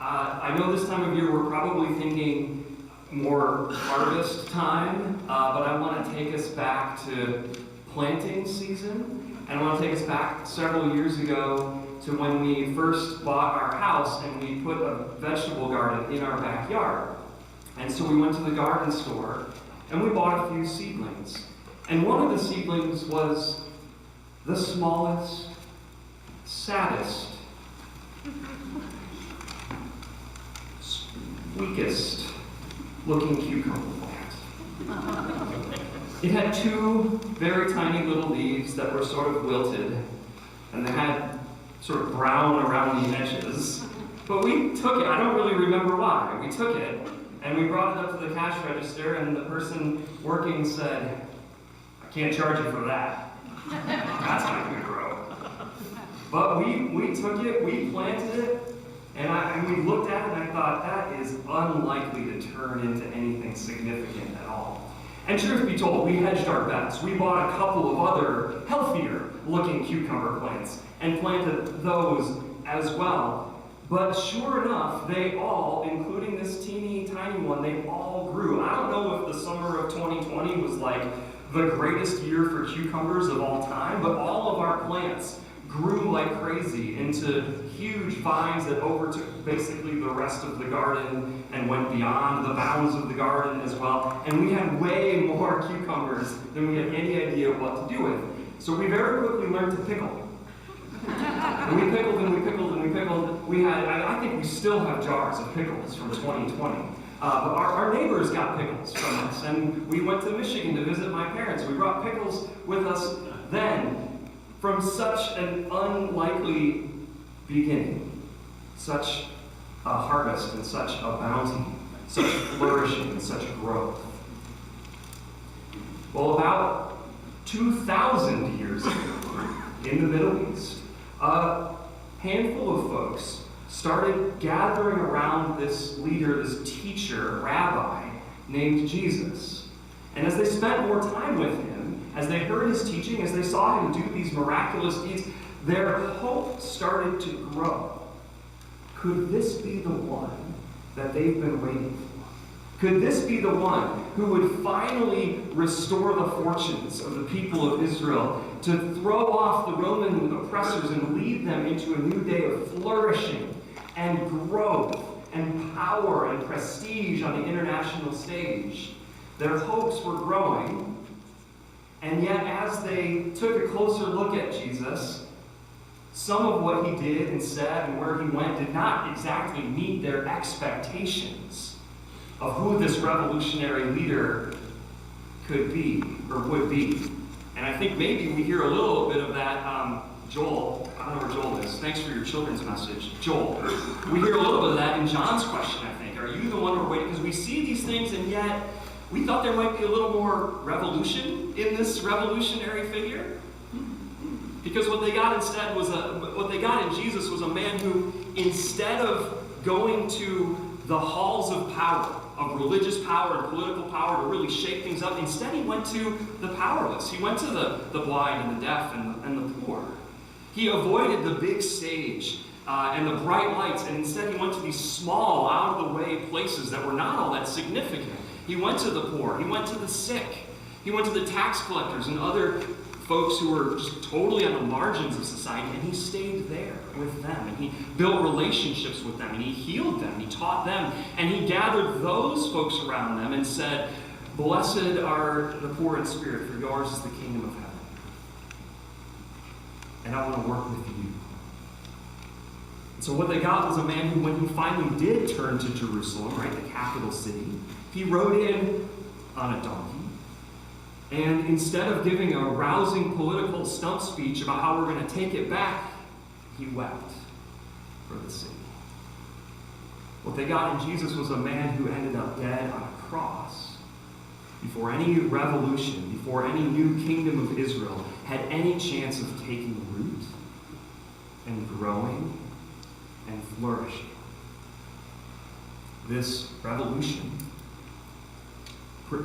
I know this time of year we're probably thinking more harvest time, but I want to take us back to planting season. And I want to take us back several years ago to when we first bought our house and we put a vegetable garden in our backyard. And so we went to the garden store and we bought a few seedlings. And one of the seedlings was the smallest, saddest, weakest looking cucumber plant. It had two very tiny little leaves that were sort of wilted, and they had sort of brown around the edges. But we took it. I don't really remember why. We took it, and we brought it up to the cash register, and the person working said, "I can't charge you for that. That's not going to grow." But we took it, we planted it, and we looked at it, and I thought, that is unlikely to turn into anything significant at all. And truth be told, we hedged our bets. We bought a couple of other healthier-looking cucumber plants and planted those as well. But sure enough, they all, including this teeny tiny one, they all grew. I don't know if the summer of 2020 was like the greatest year for cucumbers of all time, but all of our plants grew like crazy into huge vines that overtook basically the rest of the garden and went beyond the bounds of the garden as well. And we had way more cucumbers than we had any idea what to do with. So we very quickly learned to pickle. And we pickled and we pickled and we pickled. We had, I think we still have jars of pickles from 2020. But our neighbors got pickles from us, and we went to Michigan to visit my parents. We brought pickles with us then. From such an unlikely beginning, such a harvest and such a bounty, such flourishing and such growth. Well, about 2,000 years ago, in the Middle East, a handful of folks started gathering around this leader, this teacher, rabbi, named Jesus. And as they spent more time with him, as they heard his teaching, as they saw him do these miraculous deeds, their hope started to grow. Could this be the one that they've been waiting for? Could this be the one who would finally restore the fortunes of the people of Israel, to throw off the Roman oppressors and lead them into a new day of flourishing and growth and power and prestige on the international stage? Their hopes were growing. And yet, as they took a closer look at Jesus, some of what he did and said and where he went did not exactly meet their expectations of who this revolutionary leader could be or would be. And I think maybe we hear a little bit of that. Joel, I don't know where Joel is. Thanks for your children's message. Joel, we hear a little bit of that in John's question, I think. Are you the one we're waiting? Because we see these things, and yet we thought there might be a little more revolution in this revolutionary figure. Because what they got instead was what they got in Jesus was a man who, instead of going to the halls of power, of religious power and political power to really shake things up, instead he went to the powerless. He went to the blind and the deaf and the poor. He avoided the big stage and the bright lights, and instead he went to these small, out-of-the-way places that were not all that significant. He went to the poor. He went to the sick. He went to the tax collectors and other folks who were just totally on the margins of society, and he stayed there with them, and he built relationships with them, and he healed them, he taught them, and he gathered those folks around them and said, "Blessed are the poor in spirit, for yours is the kingdom of heaven. And I want to work with you." And so what they got was a man who, when he finally did turn to Jerusalem, right, the capital city, he rode in on a donkey. And instead of giving a rousing political stump speech about how we're going to take it back, he wept for the city. What they got in Jesus was a man who ended up dead on a cross before any revolution, before any new kingdom of Israel had any chance of taking root and growing and flourishing. This revolution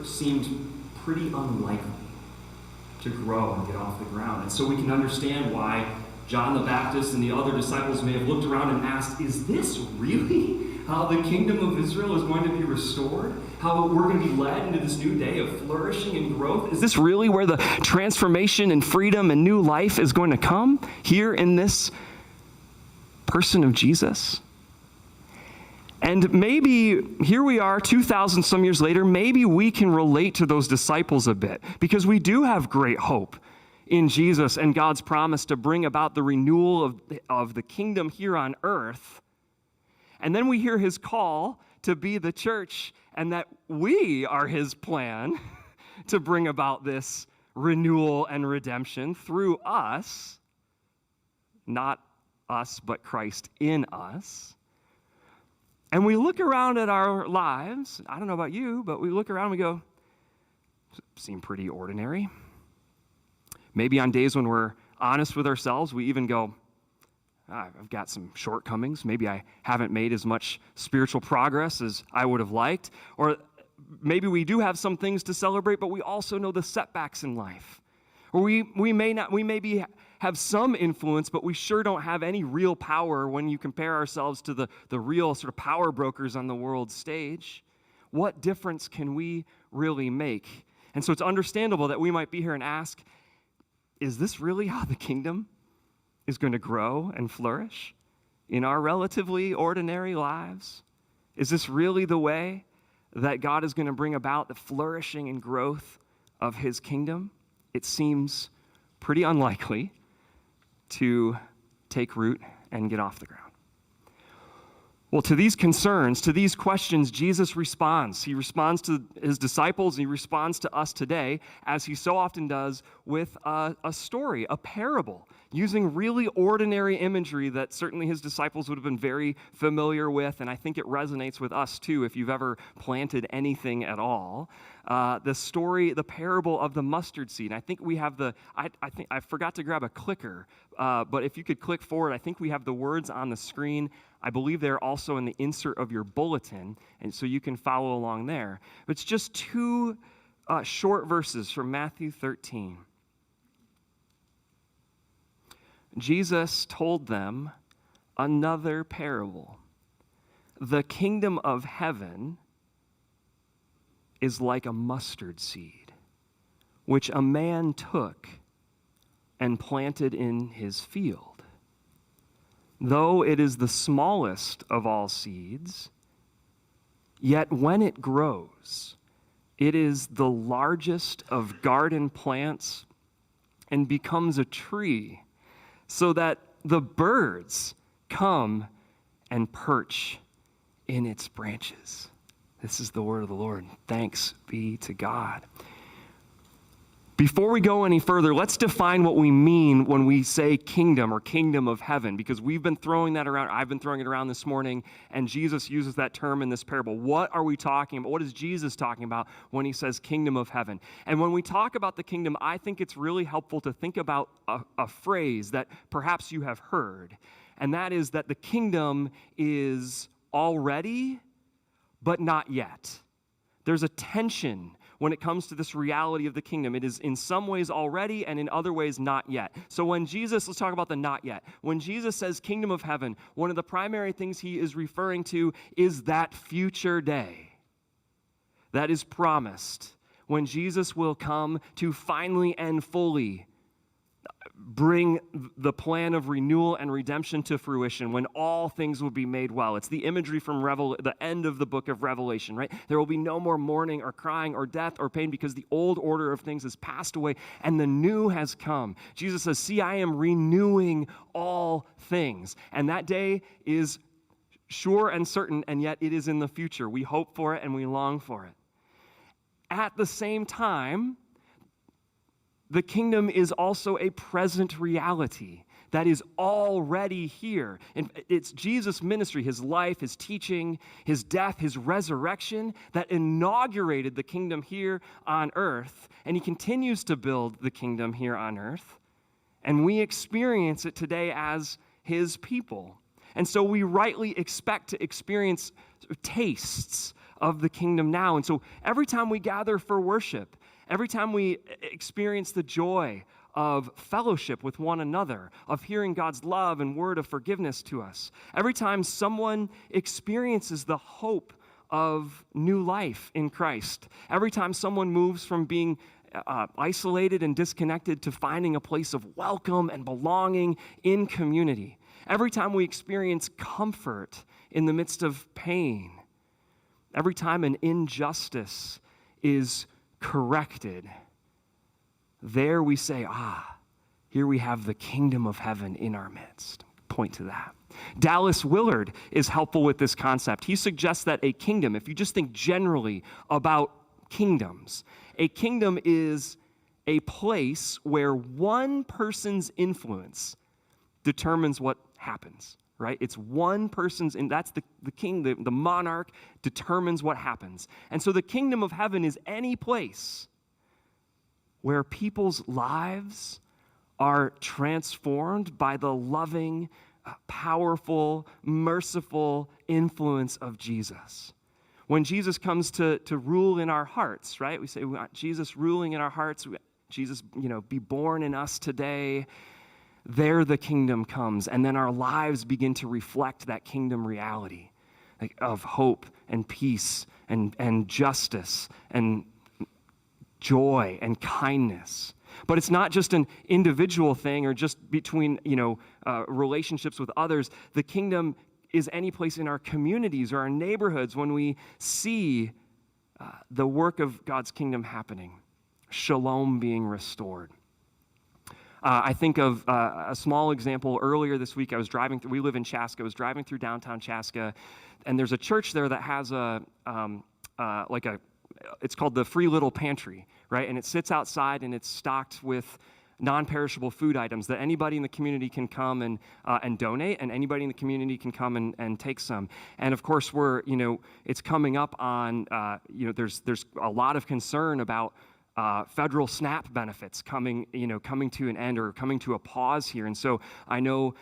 seemed pretty unlikely to grow and get off the ground. And so we can understand why John the Baptist and the other disciples may have looked around and asked, is this really how the kingdom of Israel is going to be restored, how we're going to be led into this new day of flourishing and growth? Is this really where the transformation and freedom and new life is going to come? Here in this person of Jesus? And maybe here we are 2,000 some years later, maybe we can relate to those disciples a bit because we do have great hope in Jesus and God's promise to bring about the renewal of the kingdom here on earth. And then we hear his call to be the church and that we are his plan to bring about this renewal and redemption through us, not us, but Christ in us. And we look around at our lives, I don't know about you, but we look around and we go, seem pretty ordinary. Maybe on days when we're honest with ourselves, we even go, I've got some shortcomings. Maybe I haven't made as much spiritual progress as I would have liked. Or maybe we do have some things to celebrate, but we also know the setbacks in life. Or we maybe have some influence, but we sure don't have any real power when you compare ourselves to the real sort of power brokers on the world stage. What difference can we really make? And so it's understandable that we might be here and ask, is this really how the kingdom is going to grow and flourish in our relatively ordinary lives? Is this really the way that God is going to bring about the flourishing and growth of his kingdom? It seems pretty unlikely to take root and get off the ground. Well, to these concerns, to these questions, Jesus responds. He responds to his disciples, he responds to us today, as he so often does, with a story, a parable, using really ordinary imagery that certainly his disciples would have been very familiar with, and I think it resonates with us too if you've ever planted anything at all. The story, the parable of the mustard seed. And I think we have I forgot to grab a clicker, but if you could click forward, I think we have the words on the screen. I believe they're also in the insert of your bulletin, and so you can follow along there. But it's just two short verses from Matthew 13. Jesus told them another parable. The kingdom of heaven is like a mustard seed, which a man took and planted in his field. Though it is the smallest of all seeds, yet when it grows, it is the largest of garden plants and becomes a tree, so that the birds come and perch in its branches. This is the word of the Lord. Thanks be to God. Before we go any further, let's define what we mean when we say kingdom or kingdom of heaven, because we've been throwing that around. I've been throwing it around this morning, and Jesus uses that term in this parable. What are we talking about? What is Jesus talking about when he says kingdom of heaven? And when we talk about the kingdom, I think it's really helpful to think about a phrase that perhaps you have heard, and that is that the kingdom is already, but not yet. There's a tension when it comes to this reality of the kingdom. It is in some ways already and in other ways not yet. So when Jesus, let's talk about the not yet. When Jesus says kingdom of heaven, one of the primary things he is referring to is that future day that is promised when Jesus will come to finally and fully bring the plan of renewal and redemption to fruition, when all things will be made well. It's the imagery from the end of the book of Revelation, right? There will be no more mourning or crying or death or pain because the old order of things has passed away and the new has come. Jesus says, see, I am renewing all things. And that day is sure and certain, and yet it is in the future. We hope for it and we long for it. At the same time, the kingdom is also a present reality that is already here. And it's Jesus' ministry, his life, his teaching, his death, his resurrection that inaugurated the kingdom here on earth. And he continues to build the kingdom here on earth. And we experience it today as his people. And so we rightly expect to experience tastes of the kingdom now. And so every time we gather for worship, every time we experience the joy of fellowship with one another, of hearing God's love and word of forgiveness to us. Every time someone experiences the hope of new life in Christ, every time someone moves from being isolated and disconnected to finding a place of welcome and belonging in community, every time we experience comfort in the midst of pain, every time an injustice is corrected, there we say, here we have the kingdom of heaven in our midst. Point to that. Dallas Willard is helpful with this concept. He suggests that a kingdom, if you just think generally about kingdoms, a kingdom is a place where one person's influence determines what happens, right? It's one person's, and that's the king, the monarch determines what happens. And so the kingdom of heaven is any place where people's lives are transformed by the loving, powerful, merciful influence of Jesus. When Jesus comes to rule in our hearts, right? We say we want Jesus ruling in our hearts. Jesus, be born in us today. There the kingdom comes, and then our lives begin to reflect that kingdom reality of hope and peace and justice and joy and kindness. But it's not just an individual thing or just between, relationships with others. The kingdom is any place in our communities or our neighborhoods when we see the work of God's kingdom happening, shalom being restored. I think of a small example. Earlier this week, we live in Chaska. I was driving through downtown Chaska, and there's a church there that has it's called the Free Little Pantry, right? And it sits outside, and it's stocked with non-perishable food items that anybody in the community can come and donate, and anybody in the community can come and take some. And of course, it's coming up on, there's a lot of concern about federal SNAP benefits coming to an end or coming to a pause here. And so I know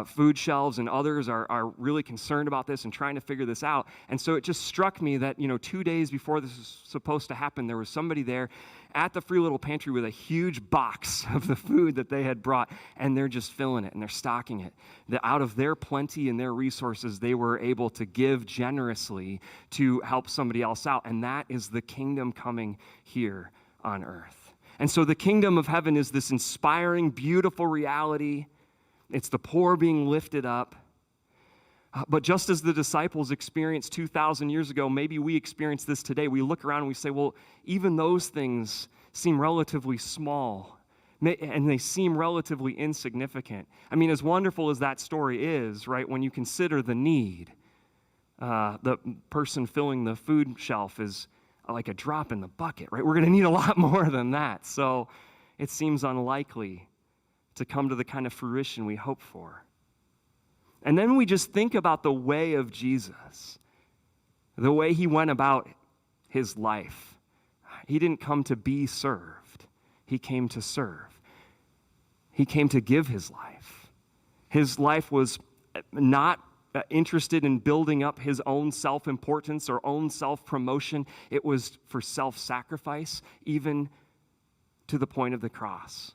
food shelves and others are really concerned about this and trying to figure this out. And so it just struck me that, 2 days before this was supposed to happen, there was somebody there at the Free Little Pantry with a huge box of the food that they had brought, and they're just filling it and they're stocking it. Out of their plenty and their resources, they were able to give generously to help somebody else out. And that is the kingdom coming here on earth. And so the kingdom of heaven is this inspiring, beautiful reality. It's the poor being lifted up. But just as the disciples experienced 2,000 years ago, maybe we experience this today. We look around and we say, well, even those things seem relatively small, and they seem relatively insignificant. I mean, as wonderful as that story is, right, when you consider the need, the person filling the food shelf is like a drop in the bucket, right? We're going to need a lot more than that. So it seems unlikely to come to the kind of fruition we hope for. And then we just think about the way of Jesus, the way he went about his life. He didn't come to be served. He came to serve. He came to give his life. His life was not interested in building up his own self-importance or own self-promotion. It was for self-sacrifice, even to the point of the cross.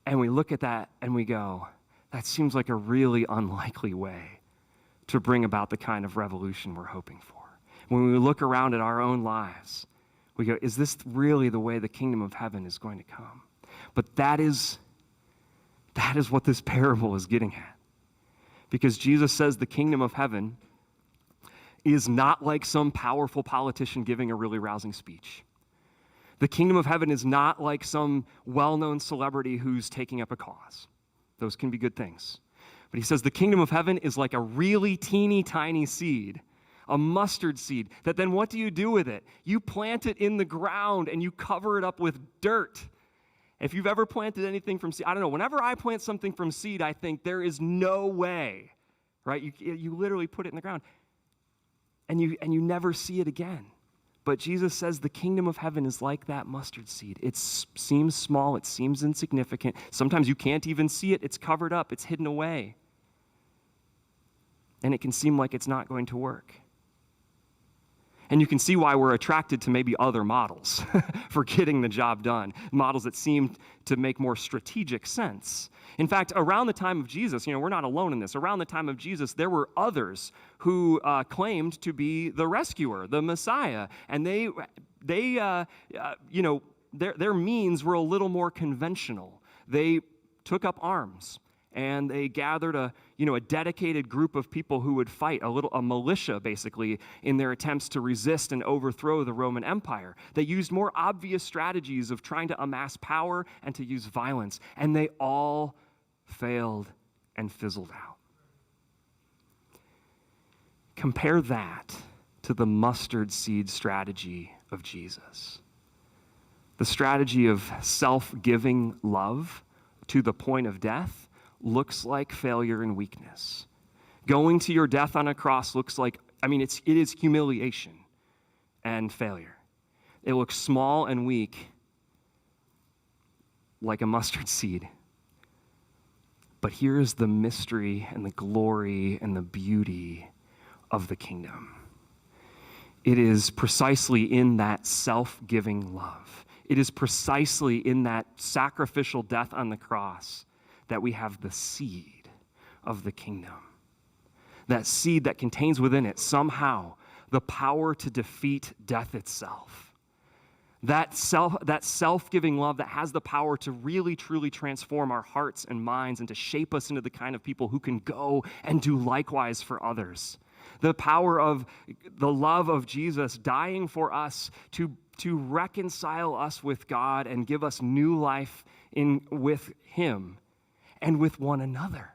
And we look at that and we go, that seems like a really unlikely way to bring about the kind of revolution we're hoping for. When we look around at our own lives, we go, is this really the way the kingdom of heaven is going to come? But that is what this parable is getting at. Because Jesus says the kingdom of heaven is not like some powerful politician giving a really rousing speech. The kingdom of heaven is not like some well-known celebrity who's taking up a cause. Those can be good things. But he says the kingdom of heaven is like a really teeny tiny seed, a mustard seed, that then what do you do with it? You plant it in the ground and you cover it up with dirt. If you've ever planted anything from seed, I don't know, whenever I plant something from seed, I think there is no way, right? You literally put it in the ground and you never see it again. But Jesus says the kingdom of heaven is like that mustard seed. It seems small, it seems insignificant. Sometimes you can't even see it. It's covered up, it's hidden away. And it can seem like it's not going to work. And you can see why we're attracted to maybe other models for getting the job done, models that seem to make more strategic sense. In fact, around the time of Jesus, we're not alone in this. Around the time of Jesus, there were others who claimed to be the rescuer, the Messiah, and their means were a little more conventional. They took up arms, and they gathered a dedicated group of people who would fight, a militia, basically, in their attempts to resist and overthrow the Roman Empire. They used more obvious strategies of trying to amass power and to use violence, and they all failed and fizzled out. Compare that to the mustard seed strategy of Jesus. The strategy of self-giving love to the point of death looks like failure and weakness. Going to your death on a cross looks like, it is humiliation and failure. It looks small and weak, like a mustard seed. But here is the mystery and the glory and the beauty of the kingdom. It is precisely in that self-giving love. It is precisely in that sacrificial death on the cross that we have the seed of the kingdom. That seed that contains within it somehow the power to defeat death itself. That self-giving love that has the power to really, truly transform our hearts and minds and to shape us into the kind of people who can go and do likewise for others. The power of the love of Jesus dying for us to reconcile us with God and give us new life with Him and with one another.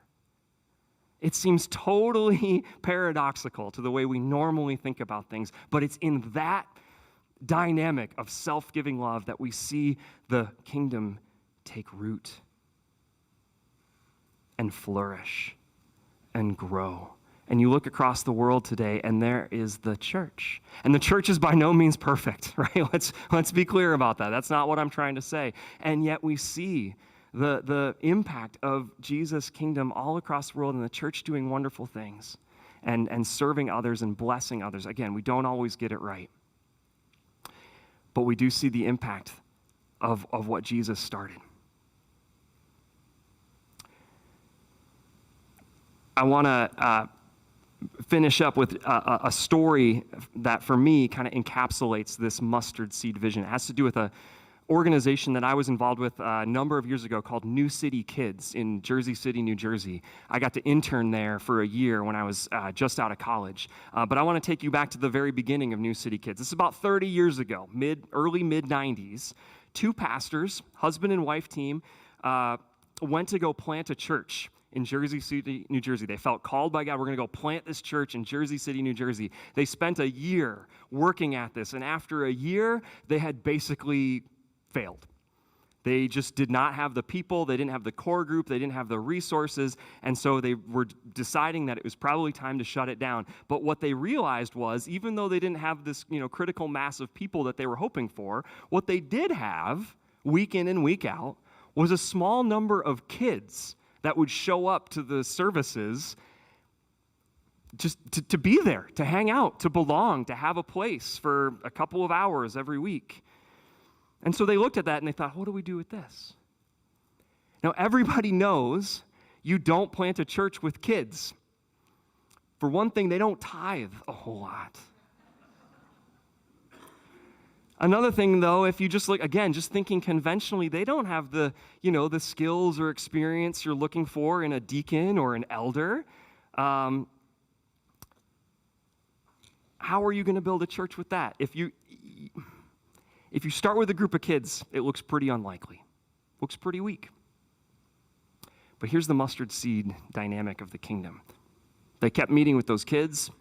It seems totally paradoxical to the way we normally think about things, but it's in that dynamic of self-giving love that we see the kingdom take root and flourish and grow. And you look across the world today, and there is the church. And the church is by no means perfect, right? Let's be clear about that. That's not what I'm trying to say. And yet we see the impact of Jesus' kingdom all across the world, and the church doing wonderful things and serving others and blessing others. Again, we don't always get it right. But we do see the impact of what Jesus started. I want to finish up with a story that, for me, kind of encapsulates this mustard seed vision. It has to do with an organization that I was involved with a number of years ago called New City Kids in Jersey City, New Jersey. I got to intern there for a year when I was just out of college. But I want to take you back to the very beginning of New City Kids. This is about 30 years ago, early mid-90s. Two pastors, husband and wife team, went to go plant a church in Jersey City, New Jersey. They felt called by God. We're going to go plant this church in Jersey City, New Jersey. They spent a year working at this, and after a year, they had basically failed. They just did not have the people, they didn't have the core group, they didn't have the resources, and so they were deciding that it was probably time to shut it down. But what they realized was, even though they didn't have this, critical mass of people that they were hoping for, what they did have, week in and week out, was a small number of kids that would show up to the services just to be there, to hang out, to belong, to have a place for a couple of hours every week. And so they looked at that and they thought, what do we do with this? Now, everybody knows you don't plant a church with kids. For one thing, they don't tithe a whole lot. Another thing, though, if you just look, again, just thinking conventionally, they don't have the skills or experience you're looking for in a deacon or an elder. How are you going to build a church with that? If you start with a group of kids, it looks pretty unlikely. Looks pretty weak. But here's the mustard seed dynamic of the kingdom. They kept meeting with those kids.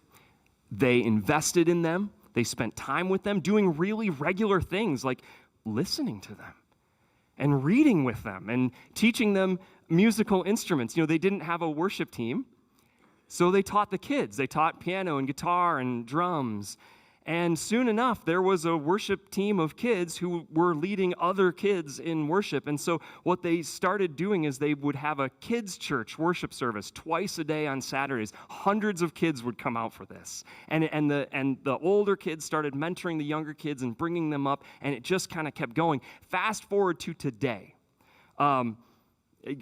They invested in them. They spent time with them, doing really regular things like listening to them and reading with them and teaching them musical instruments. They didn't have a worship team, so they taught the kids. They taught piano and guitar and drums. And soon enough, there was a worship team of kids who were leading other kids in worship. And so what they started doing is they would have a kids' church worship service twice a day on Saturdays. Hundreds of kids would come out for this. And the older kids started mentoring the younger kids and bringing them up, and it just kind of kept going. Fast forward to today.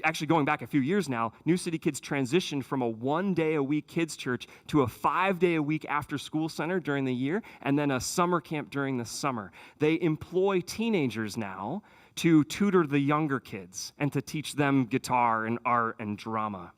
Actually, going back a few years now, New City Kids transitioned from a 1-day-a-week kids church to a 5-day-a-week after-school center during the year, and then a summer camp during the summer. They employ teenagers now to tutor the younger kids and to teach them guitar and art and drama.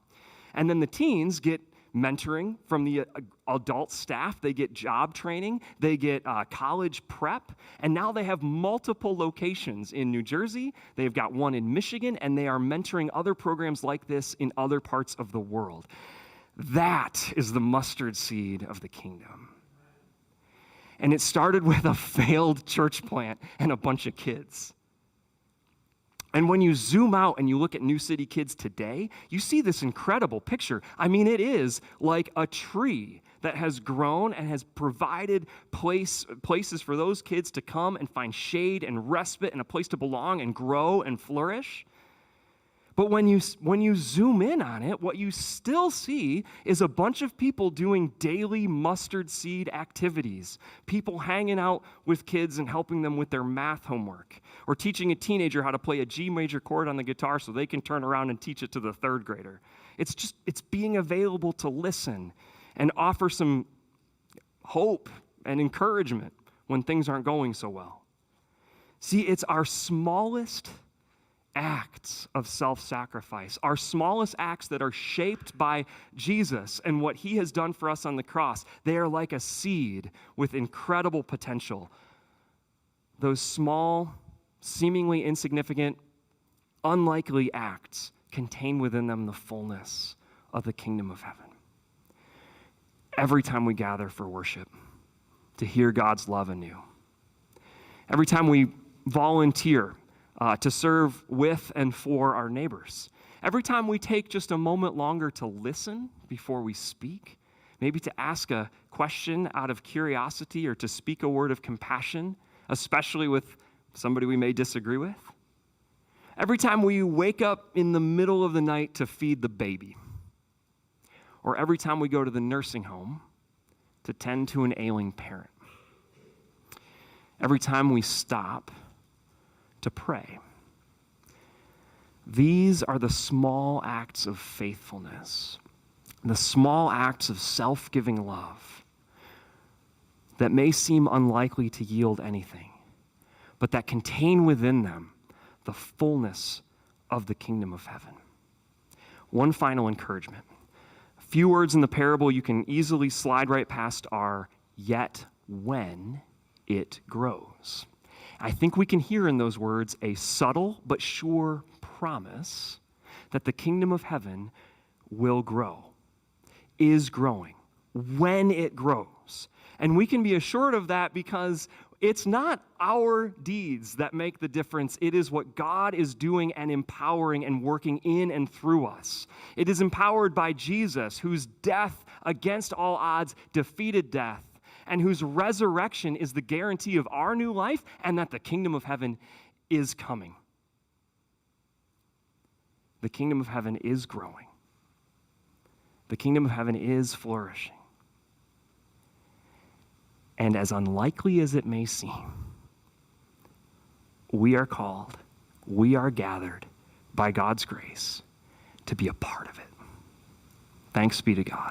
And then the teens get mentoring from the adult staff. They get job training. They get college prep. And now they have multiple locations in New Jersey. They've got one in Michigan, and they are mentoring other programs like this in other parts of the world. That is the mustard seed of the kingdom. And it started with a failed church plant and a bunch of kids. And when you zoom out and you look at New City Kids today, you see this incredible picture. I mean, it is like a tree that has grown and has provided places for those kids to come and find shade and respite and a place to belong and grow and flourish. But when you zoom in on it, what you still see is a bunch of people doing daily mustard seed activities, people hanging out with kids and helping them with their math homework, or teaching a teenager how to play a G major chord on the guitar so they can turn around and teach it to the third grader. It's being available to listen and offer some hope and encouragement when things aren't going so well. See, it's our smallest acts of self-sacrifice, our smallest acts that are shaped by Jesus and what he has done for us on the cross. They are like a seed with incredible potential. Those small, seemingly insignificant, unlikely acts contain within them the fullness of the kingdom of heaven. Every time we gather for worship, to hear God's love anew. Every time we volunteer to serve with and for our neighbors. Every time we take just a moment longer to listen before we speak, maybe to ask a question out of curiosity or to speak a word of compassion, especially with somebody we may disagree with. Every time we wake up in the middle of the night to feed the baby, or every time we go to the nursing home to tend to an ailing parent. Every time we stop to pray. These are the small acts of faithfulness, the small acts of self-giving love that may seem unlikely to yield anything, but that contain within them the fullness of the kingdom of heaven. One final encouragement. A few words in the parable you can easily slide right past are, yet when it grows. I think we can hear in those words a subtle but sure promise that the kingdom of heaven will grow, is growing, when it grows. And we can be assured of that because it's not our deeds that make the difference. It is what God is doing and empowering and working in and through us. It is empowered by Jesus, whose death against all odds defeated death, and whose resurrection is the guarantee of our new life and that the kingdom of heaven is coming. The kingdom of heaven is growing. The kingdom of heaven is flourishing. And as unlikely as it may seem, we are called, we are gathered by God's grace to be a part of it. Thanks be to God.